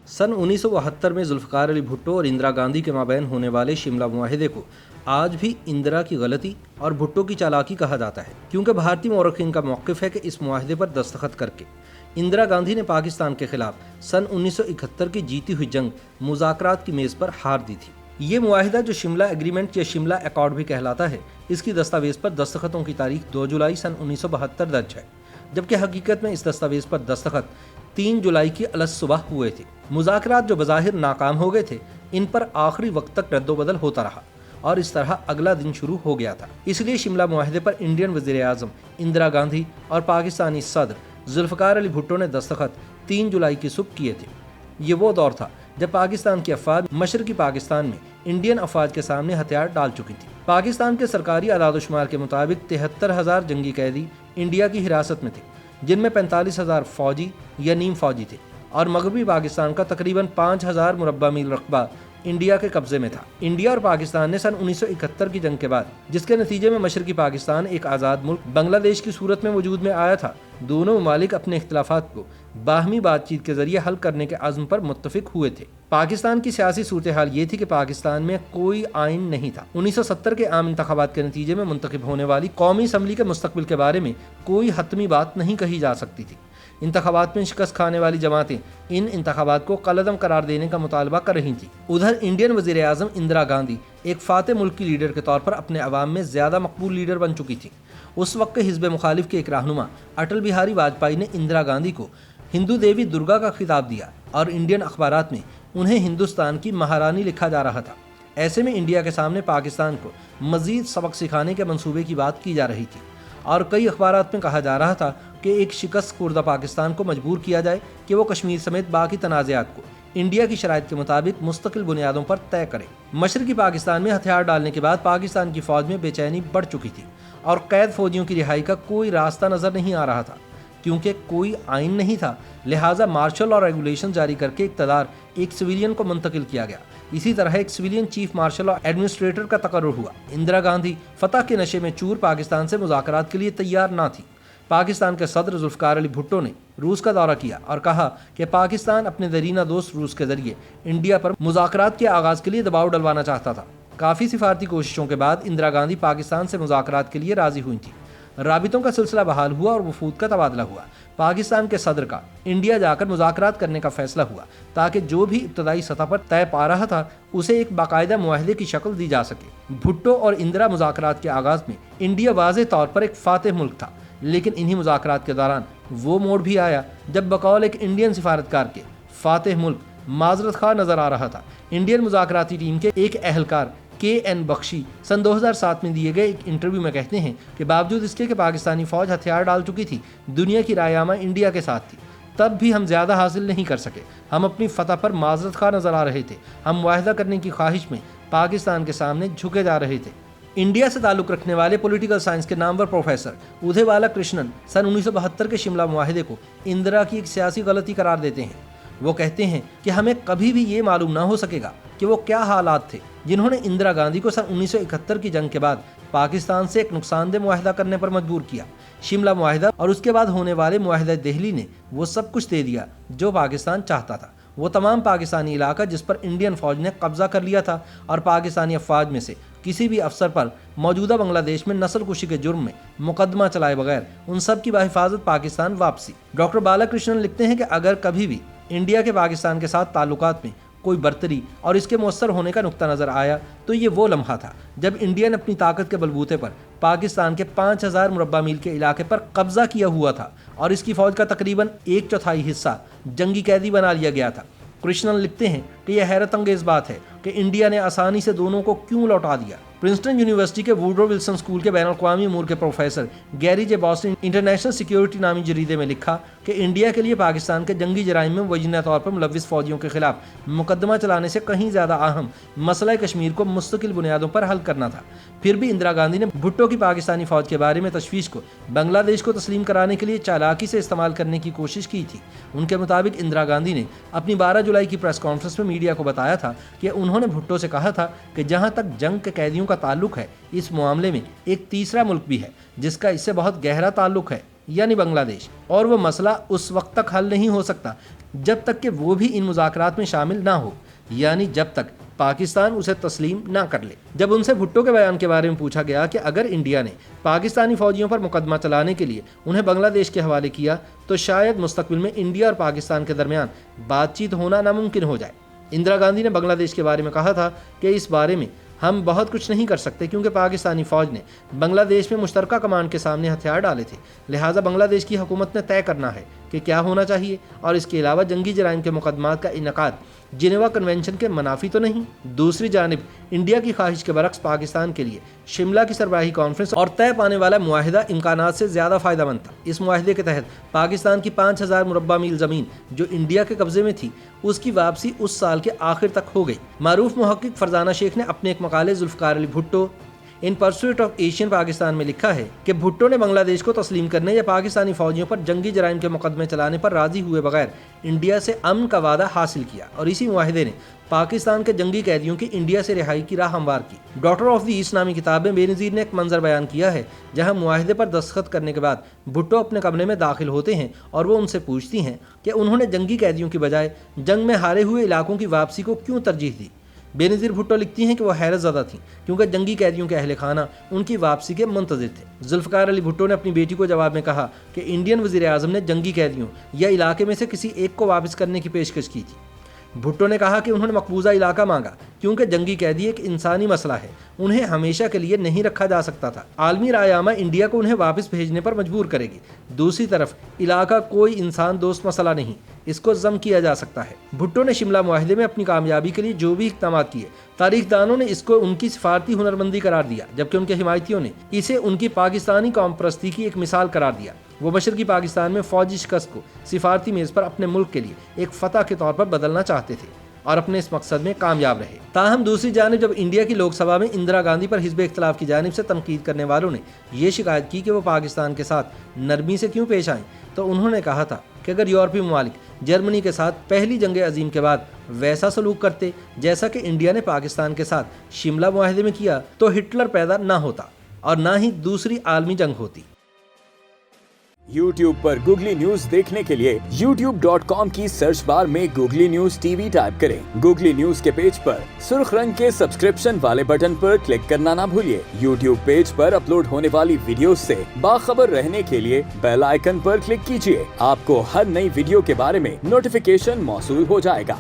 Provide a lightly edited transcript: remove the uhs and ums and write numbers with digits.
सन 1972 में जुल्फ़िकार अली भुट्टो और इंदिरा गांधी के माबैन होने वाले शिमला मुआहिदे को आज भी इंदिरा की गलती और भुट्टो की चालाकी कहा जाता है, क्योंकि भारतीय मौरखीन का मौक़िफ़ है कि इस मुआहिदे पर दस्तखत करके इंदिरा गांधी ने पाकिस्तान के खिलाफ सन 1971 की जीती हुई जंग मुज़ाकरात की मेज़ पर हार दी थी। ये मुआहिदा, जो शिमला एग्रीमेंट या शिमला अकॉर्ड भी कहलाता है, इसकी दस्तावेज़ पर दस्तखतों की तारीख 2 जुलाई सन 1972 दर्ज है, जबकि हकीकत में इस दस्तावेज़ पर दस्तखत 3 जुलाई की अलग सुबह हुए थे। मुज़ाकरात जो बज़ाहिर नाकाम हो गए थे, इन पर आखिरी वक्त तक रद्दोबदल होता रहा और इस तरह अगला दिन शुरू हो गया था। इसलिए शिमला मुआहिदे पर इंडियन वज़ीर-ए-आज़म इंदिरा गांधी और पाकिस्तानी सदर जुल्फ़िकार अली भुट्टो ने दस्तखत 3 जुलाई की सुबह किए थे। ये वो दौर था जब पाकिस्तान की अफ़वाज मशरक़ी पाकिस्तान में इंडियन अफ़वाज के सामने हथियार डाल चुकी थी। पाकिस्तान के सरकारी आदाद-ओ-शुमार के मुताबिक 73,000 जंगी कैदी इंडिया की हिरासत में थे, जिनमें 45,000 फ़ौजी या नीम फ़ौजी थे और मगरबी पाकिस्तान का तकरीबन 5,000 मुरब्बा मील रकबा इंडिया के कब्जे में था। इंडिया और पाकिस्तान ने सन 1971 की जंग के बाद, जिसके नतीजे में मशरक़ी पाकिस्तान एक आज़ाद मुल्क बांग्लादेश की सूरत में वजूद में आया था, दोनों ममालिक अपने इख्तिलाफात को बाहमी बातचीत के जरिए हल करने के अज़्म पर मुत्तफ़िक हुए थे। पाकिस्तान की सियासी सूरत हाल ये थी कि पाकिस्तान में कोई आइन नहीं था। 1970 के आम इंतखाबात के नतीजे में मुंतखब होने वाली कौमी असम्बली के मुस्तकबिल के बारे में कोई हतमी बात नहीं कही जा सकती थी। इंतखाबात में शिकस्त खाने वाली जमातें इन इंतखाबात को कलअदम करार देने का मुतालबा कर रही थी। उधर इंडियन वज़ीर-ए-आज़म इंदिरा गांधी एक फातह मुल्क की लीडर के तौर पर अपने अवाम में ज़्यादा मकबूल लीडर बन चुकी थी। उस वक्त के हिज़्ब मुखालिफ के एक रहनुमा अटल बिहारी वाजपेयी ने इंदिरा गांधी को हिंदू देवी दुर्गा का खिताब दिया और इंडियन अखबारात में उन्हें हिंदुस्तान की महारानी लिखा जा रहा था। ऐसे में इंडिया के सामने पाकिस्तान को मज़ीद सबक सिखाने के मंसूबे की बात की जा रही थी और कई अखबारात में कहा जा रहा था कि एक शिकस्त खुर्दा पाकिस्तान को मजबूर किया जाए कि वो कश्मीर समेत बाकी तनाज़ात को इंडिया की शराइत के मुताबिक मुस्तकिल बुनियादों पर तय करे। मशरक़ी पाकिस्तान में हथियार डालने के बाद पाकिस्तान की फ़ौज में बेचैनी बढ़ चुकी थी और कैद फ़ौजियों की रिहाई का कोई रास्ता नज़र नहीं आ रहा था। क्योंकि कोई आइन नहीं था, लिहाजा मार्शल और रेगुलेशन जारी करके इक़्तिदार एक सिविलियन को मुंतकिल किया गया। इसी तरह एक सिविलियन चीफ मार्शल और एडमिनिस्ट्रेटर का तकर्रुर हुआ। इंदिरा गांधी फतह के नशे में चूर पाकिस्तान से मुज़ाकरात के लिए तैयार ना थी। पाकिस्तान के सदर जुल्फ़िकार अली भुट्टो ने रूस का दौरा किया और कहा कि पाकिस्तान अपने दरीना दोस्त रूस के जरिए इंडिया पर मुज़ाकरात के आगाज़ के लिए दबाव डलवाना चाहता था। काफ़ी सिफारती कोशिशों के बाद इंदिरा गांधी पाकिस्तान से मुज़ाकरात के लिए राज़ी हुई थी। राबितों का सिलसिला बहाल हुआ और वफूद का तबादला हुआ। पाकिस्तान के सदर का इंडिया जाकर मुज़ाकरात करने का फैसला हुआ ताकि जो भी इब्तदाई सतह पर तय पा रहा था उसे एक बाकायदा मुआहिदे की शक्ल दी जा सके। भुट्टो और इंदिरा मुज़ाकरात के आगाज़ में इंडिया वाज़े तौर पर एक फातह मुल्क था, लेकिन इन्हीं मुज़ाकरात के दौरान वो मोड़ भी आया जब बकौल एक इंडियन सिफारतकार के फातह मुल्क माजरत खा नज़र आ रहा था। इंडियन मुज़ाकराती टीम के एक अहलकार KN बख्शी सन 2007 में दिए गए एक इंटरव्यू में कहते हैं कि बावजूद इसके कि पाकिस्तानी फ़ौज हथियार डाल चुकी थी, दुनिया की रायनामा इंडिया के साथ थी, तब भी हम ज़्यादा हासिल नहीं कर सके। हम अपनी फतह पर माजरत खा नज़र आ रहे थे। हम मुआहिदा करने की ख्वाहिश में पाकिस्तान के सामने झुके जा रहे थे। इंडिया से ताल्लुक़ रखने वाले पॉलिटिकल साइंस के नामवर प्रोफेसर उदय बाला कृष्णन सन 1972 के शिमला मुआहिदे को इंदिरा की एक सियासी गलती करार देते हैं। वो कहते हैं कि हमें कभी भी ये मालूम ना हो सकेगा कि वो क्या हालात थे जिन्होंने इंदिरा गांधी को सन 1971 की जंग के बाद पाकिस्तान से एक नुकसानदेह मुआहिदा करने पर मजबूर किया। शिमला मुआहिदा और उसके बाद होने वाले मुआहिदा दिल्ली ने वो सब कुछ दे दिया जो पाकिस्तान चाहता था। वो तमाम पाकिस्तानी इलाका जिस पर इंडियन फ़ौज ने कब्जा कर लिया था और पाकिस्तानी अफवाज में से किसी भी अफसर पर मौजूदा बांग्लादेश में नस्ल कुशी के जुर्म में मुकदमा चलाए बगैर उन सब की बाहिफाजत पाकिस्तान वापसी। डॉक्टर बालाकृष्णन लिखते हैं कि अगर कभी भी इंडिया के पाकिस्तान के साथ ताल्लुकात में कोई बर्तरी और इसके मौसर होने का नुक्ता नज़र आया तो ये वो लम्हा था जब इंडिया ने अपनी ताकत के बलबूते पर पाकिस्तान के 5,000 मुरब्बा मील के इलाके पर कब्जा किया हुआ था और इसकी फ़ौज का तकरीबन 1/4 हिस्सा जंगी कैदी बना लिया गया था। कृष्णन लिखते हैं कि यह हैरत अंगेज़ बात है कि इंडिया ने आसानी से दोनों को क्यों लौटा दिया। प्रिंसटन यूनिवर्सिटी के वुडरो विल्सन स्कूल के बैनुल-अक़वामी अमूर के प्रोफेसर गैरी जे बॉस ने इंटरनेशनल सिक्योरिटी नामी जरीदे में लिखा कि इंडिया के लिए पाकिस्तान के जंगी जराइम में वजीना तौर पर मुलव्विस फ़ौजियों के खिलाफ मुकदमा चलाने से कहीं ज़्यादा अहम मसला कश्मीर को मुस्तकिल बुनियादों पर हल करना था। फिर भी इंदिरा गांधी ने भुट्टो की पाकिस्तानी फ़ौज के बारे में तशवीश को बांग्लादेश को तस्लीम कराने के लिए चालाकी से इस्तेमाल करने की कोशिश की थी। उनके मुताबिक इंदिरा गांधी ने अपनी 12 जुलाई की प्रेस कॉन्फ्रेंस में मीडिया को बताया था कि उन्होंने भुट्टो से कहा था कि जहाँ तक जंग के कैदियों का ताल्लुक है, इस मामले में एक तीसरा मुल्क भी है जिसका इससे बहुत गहरा ताल्लुक है। یعنی بنگلہ دیش، اور وہ مسئلہ اس وقت تک حل نہیں ہو سکتا جب تک کہ وہ بھی ان مذاکرات میں شامل نہ ہو، یعنی جب تک پاکستان اسے تسلیم نہ کر لے۔ جب ان سے بھٹو کے بیان کے بارے میں پوچھا گیا کہ اگر انڈیا نے پاکستانی فوجیوں پر مقدمہ چلانے کے لیے انہیں بنگلہ دیش کے حوالے کیا تو شاید مستقبل میں انڈیا اور پاکستان کے درمیان بات چیت ہونا ناممکن ہو جائے۔ اندرا گاندھی نے بنگلہ دیش کے بارے میں کہا تھا کہ اس بارے میں ہم بہت کچھ نہیں کر سکتے کیونکہ پاکستانی فوج نے بنگلہ دیش میں مشترکہ کمان کے سامنے ہتھیار ڈالے تھے، لہٰذا بنگلہ دیش کی حکومت نے طے کرنا ہے کہ کیا ہونا چاہیے، اور اس کے علاوہ جنگی جرائم کے مقدمات کا انعقاد جنیوا کنونشن کے منافی تو نہیں۔ دوسری جانب انڈیا کی خواہش کے برعکس پاکستان کے لیے شملہ کی سربراہی کانفرنس اور طے پانے والا معاہدہ امکانات سے زیادہ فائدہ مند تھا۔ اس معاہدے کے تحت پاکستان کی 5000 مربع میل زمین جو انڈیا کے قبضے میں تھی اس کی واپسی اس سال کے آخر تک ہو گئی۔ معروف محقق فرزانہ شیخ نے اپنے ایک مقالے Zulfikar Ali Bhutto in pursuit of Asian Pakistan میں لکھا ہے کہ بھٹو نے بنگلہ دیش کو تسلیم کرنے یا پاکستانی فوجیوں پر جنگی جرائم کے مقدمے چلانے پر راضی ہوئے بغیر انڈیا سے امن کا وعدہ حاصل کیا، اور اسی معاہدے نے پاکستان کے جنگی قیدیوں کی انڈیا سے رہائی کی راہ ہموار کی۔ ڈاکٹر آف دی ایسٹ نامی کتاب میں بے نظیر نے ایک منظر بیان کیا ہے جہاں معاہدے پر دستخط کرنے کے بعد بھٹو اپنے کمرے میں داخل ہوتے ہیں اور وہ ان سے پوچھتی ہیں کہ انہوں نے جنگی قیدیوں کی بجائے جنگ میں ہارے ہوئے علاقوں کی واپسی کو کیوں ترجیح دی۔ بے نظیر بھٹو لکھتی ہیں کہ وہ حیرت زدہ تھیں کیونکہ جنگی قیدیوں کے اہل خانہ ان کی واپسی کے منتظر تھے۔ ذوالفقار علی بھٹو نے اپنی بیٹی کو جواب میں کہا کہ انڈین وزیر اعظم نے جنگی قیدیوں یا علاقے میں سے کسی ایک کو واپس کرنے کی پیشکش کی تھی۔ بھٹو نے کہا کہ انہوں نے مقبوضہ علاقہ مانگا کیونکہ جنگی قیدی ایک انسانی مسئلہ ہے، انہیں ہمیشہ کے لیے نہیں رکھا جا سکتا تھا۔ عالمی رائے عامہ انڈیا کو انہیں واپس بھیجنے پر مجبور کرے گی۔ دوسری طرف علاقہ کوئی انسان دوست مسئلہ نہیں، اس کو ضم کیا جا سکتا ہے۔ بھٹو نے شملہ معاہدے میں اپنی کامیابی کے لیے جو بھی اقدامات کیے، تاریخ دانوں نے اس کو ان کی سفارتی ہنرمندی قرار دیا، جبکہ ان کے حمایتیوں نے اسے ان کی پاکستانی قوم پرستی کی ایک مثال قرار دیا۔ وہ مشرقی پاکستان میں فوجی شکست کو سفارتی میز پر اپنے ملک کے لیے ایک فتح کے طور پر بدلنا چاہتے تھے اور اپنے اس مقصد میں کامیاب رہے۔ تاہم دوسری جانب جب انڈیا کی لوک سبھا میں اندرا گاندھی پر حزب اختلاف کی جانب سے تنقید کرنے والوں نے یہ شکایت کی کہ وہ پاکستان کے ساتھ نرمی سے کیوں پیش آئیں، تو انہوں نے کہا تھا کہ اگر یورپی ممالک جرمنی کے ساتھ پہلی جنگ عظیم کے بعد ویسا سلوک کرتے جیسا کہ انڈیا نے پاکستان کے ساتھ شملہ معاہدے میں کیا تو ہٹلر پیدا نہ ہوتا اور نہ ہی دوسری عالمی جنگ ہوتی۔ YouTube پر گوگلی نیوز دیکھنے کے لیے youtube.com کی سرچ بار میں googly news T V type کریں۔ گوگلی نیوز کے پیج پر سرخ رنگ کے سبسکرپشن والے بٹن پر کلک کرنا نہ بھولیے۔ YouTube پیج پر اپلوڈ ہونے والی ویڈیوز سے باخبر رہنے کے لیے بیل آئیکن پر کلک کیجیے۔ آپ کو ہر نئی ویڈیو کے بارے میں نوٹیفیکیشن موصول ہو جائے گا۔